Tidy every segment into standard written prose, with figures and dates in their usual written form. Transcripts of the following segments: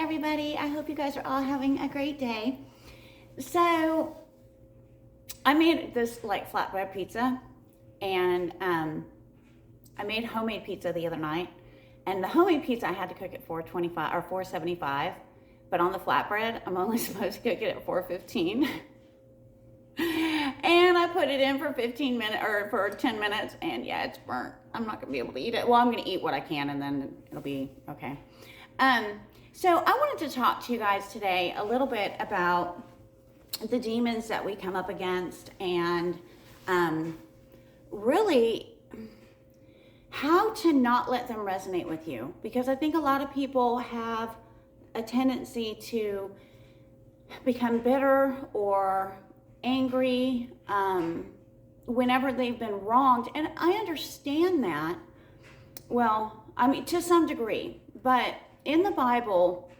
everybody. I hope you guys are all having a great day. So I made this like flatbread pizza, and I made homemade pizza the other night. And the homemade pizza I had to cook at 425 or 475, but on the flatbread I'm only supposed to cook it at 415. And I put it in for 15 minutes or for 10 minutes, and yeah, it's burnt. I'm not gonna be able to eat it. Well, I'm gonna eat what I can, and then it'll be okay. So I wanted to talk to you guys today a little bit about the demons that we come up against, and really how to not let them resonate with you. Because I think a lot of people have a tendency to become bitter or angry whenever they've been wronged. And I understand that. Well, I mean, to some degree. But in the Bible,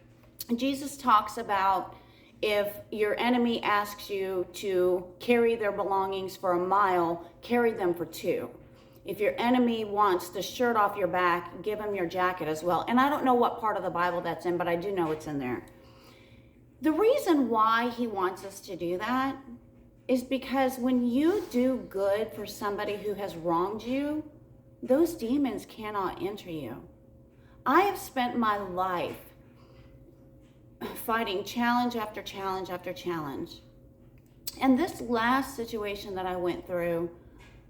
Jesus talks about if your enemy asks you to carry their belongings for a mile, carry them for 2. If your enemy wants the shirt off your back, give him your jacket as well. And I don't know what part of the Bible that's in, but I do know it's in there. The reason why he wants us to do that is because when you do good for somebody who has wronged you, those demons cannot enter you. I have spent my life fighting challenge after challenge after challenge. And this last situation that I went through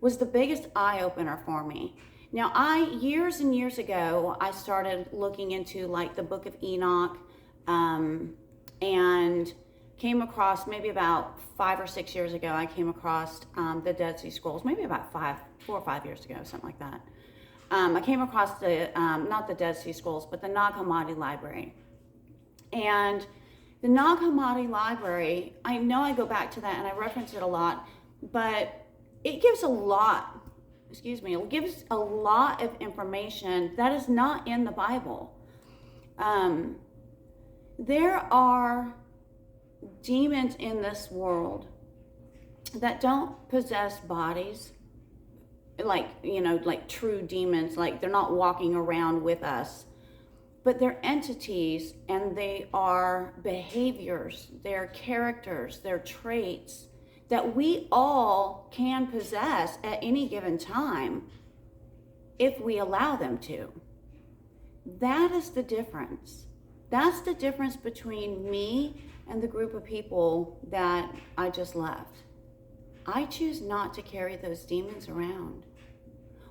was the biggest eye-opener for me. Now, years and years ago, I started looking into like the Book of Enoch, and came across, maybe about 5 or 6 years ago, I came across the Dead Sea Scrolls, maybe about 4 or 5 years ago, something like that. I came across the, not the Dead Sea Scrolls, but the Nag Hammadi Library. And the Nag Hammadi Library, I know I go back to that and I reference it a lot, but it gives a lot, it gives a lot of information that is not in the Bible. There are demons in this world that don't possess bodies, like, like true demons, like they're not walking around with us, but they're entities, and they are behaviors, they're characters, they're traits that we all can possess at any given time if we allow them to. That is the difference. That's the difference between me and the group of people that I just left. I choose not to carry those demons around.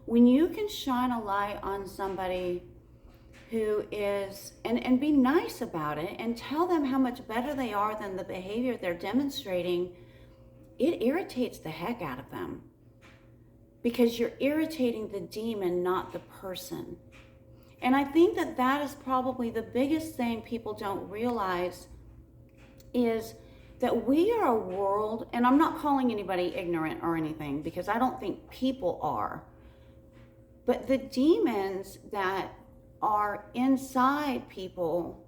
When you can shine a light on somebody who is, and be nice about it and tell them how much better they are than the behavior they're demonstrating, it irritates the heck out of them, because you're irritating the demon, not the person. And I think that that is probably the biggest thing people don't realize, is that we are a world, and I'm not calling anybody ignorant or anything, because I don't think people are, but the demons that are inside people,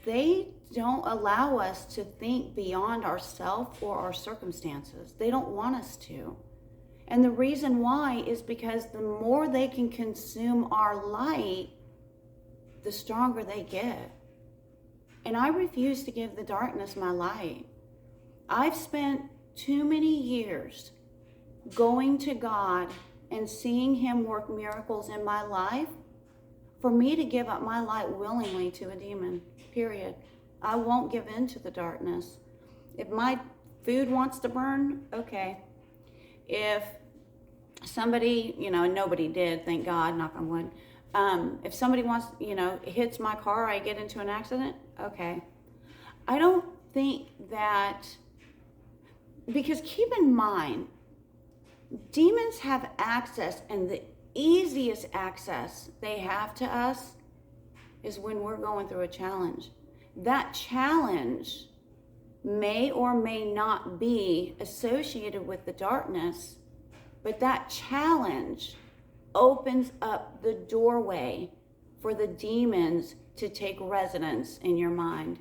they don't allow us to think beyond ourselves or our circumstances. They don't want us to. And the reason why is because the more they can consume our light, the stronger they get. And I refuse to give the darkness my light. I've spent too many years going to God and seeing him work miracles in my life for me to give up my light willingly to a demon, period. I won't give in to the darkness. If my food wants to burn, okay. If somebody, and nobody did, thank God, knock on wood. If somebody wants, hits my car, I get into an accident, okay. I don't think that, because keep in mind, demons have access, and the easiest access they have to us is when we're going through a challenge. That challenge may or may not be associated with the darkness, but that challenge opens up the doorway for the demons to take residence in your mind.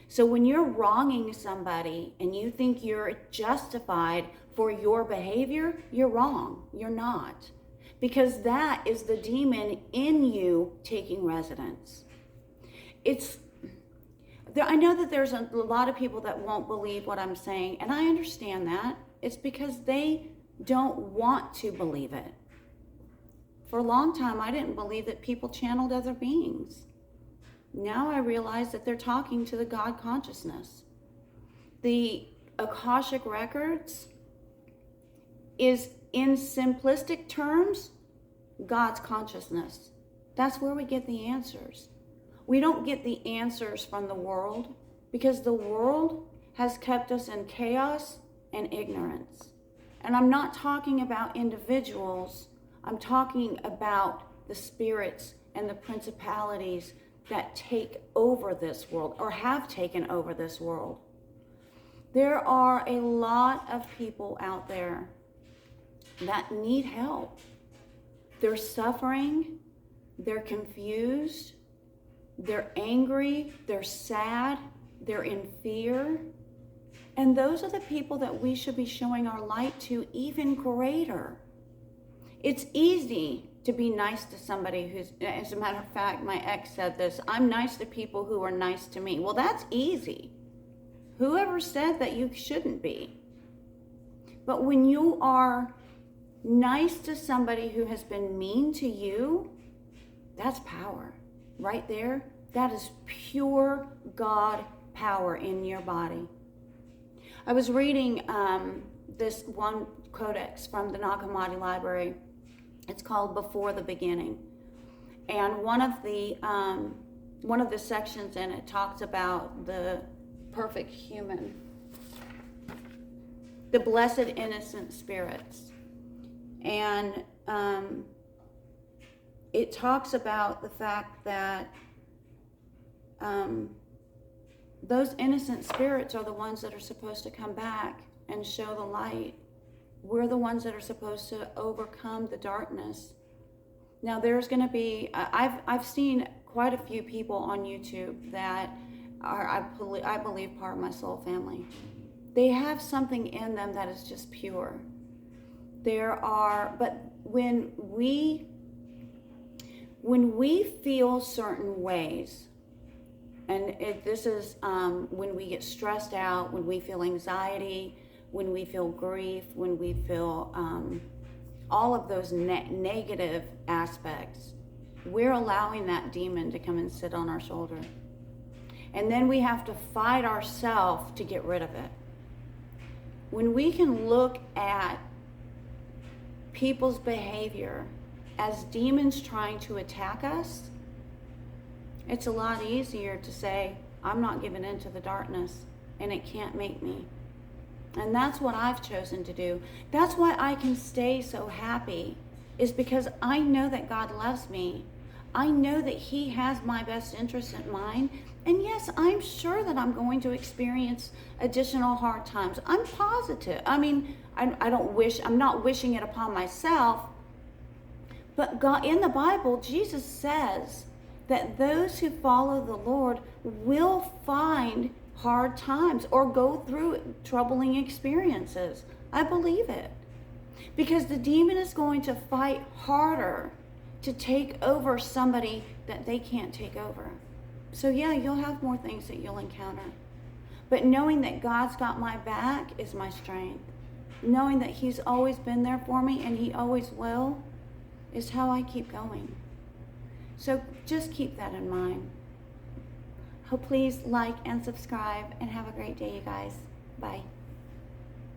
So when you're wronging somebody and you think you're justified for your behavior, you're wrong. You're not. Because that is the demon in you taking residence. It's I know that there's a lot of people that won't believe what I'm saying, and I understand that. It's because they don't want to believe it. For a long time, I didn't believe that people channeled other beings. Now I realize that they're talking to the God consciousness. The Akashic Records is, in simplistic terms, God's consciousness. That's where we get the answers. We don't get the answers from the world because the world has kept us in chaos and ignorance. And I'm not talking about individuals. I'm talking about the spirits and the principalities that take over this world or have taken over this world. There are a lot of people out there that need help. They're suffering, they're confused, they're angry, they're sad, they're in fear. And those are the people that we should be showing our light to even greater. It's easy to be nice to somebody who's, as a matter of fact, my ex said this, I'm nice to people who are nice to me. Well, that's easy. Whoever said that you shouldn't be? But when you are nice to somebody who has been mean to you, that's power. Right there, that is pure God power in your body. I was reading this one codex from the Nag Hammadi Library. It's called Before the Beginning. And one of the sections in it talks about the perfect human, the blessed innocent spirits. And it talks about the fact that those innocent spirits are the ones that are supposed to come back and show the light. We're the ones that are supposed to overcome the darkness. Now there's going to be, I've seen quite a few people on YouTube that are, I believe, part of my soul family. They have something in them that is just pure. But when we feel certain ways, and this is when we get stressed out, when we feel anxiety, when we feel grief, when we feel all of those negative aspects, we're allowing that demon to come and sit on our shoulder. And then we have to fight ourselves to get rid of it. When we can look at people's behavior as demons trying to attack us, it's a lot easier to say, I'm not giving in to the darkness and it can't make me. And that's what I've chosen to do. That's why I can stay so happy, is because I know that God loves me. I know that He has my best interest in mind. And yes, I'm sure that I'm going to experience additional hard times. I'm positive. I mean, I'm not wishing it upon myself. But God, in the Bible, Jesus says that those who follow the Lord will find hard times or go through troubling experiences. I believe it. Because the demon is going to fight harder to take over somebody that they can't take over. So yeah, you'll have more things that you'll encounter. But knowing that God's got my back is my strength. Knowing that He's always been there for me and He always will is how I keep going. So just keep that in mind. Please like and subscribe and have a great day, you guys. Bye.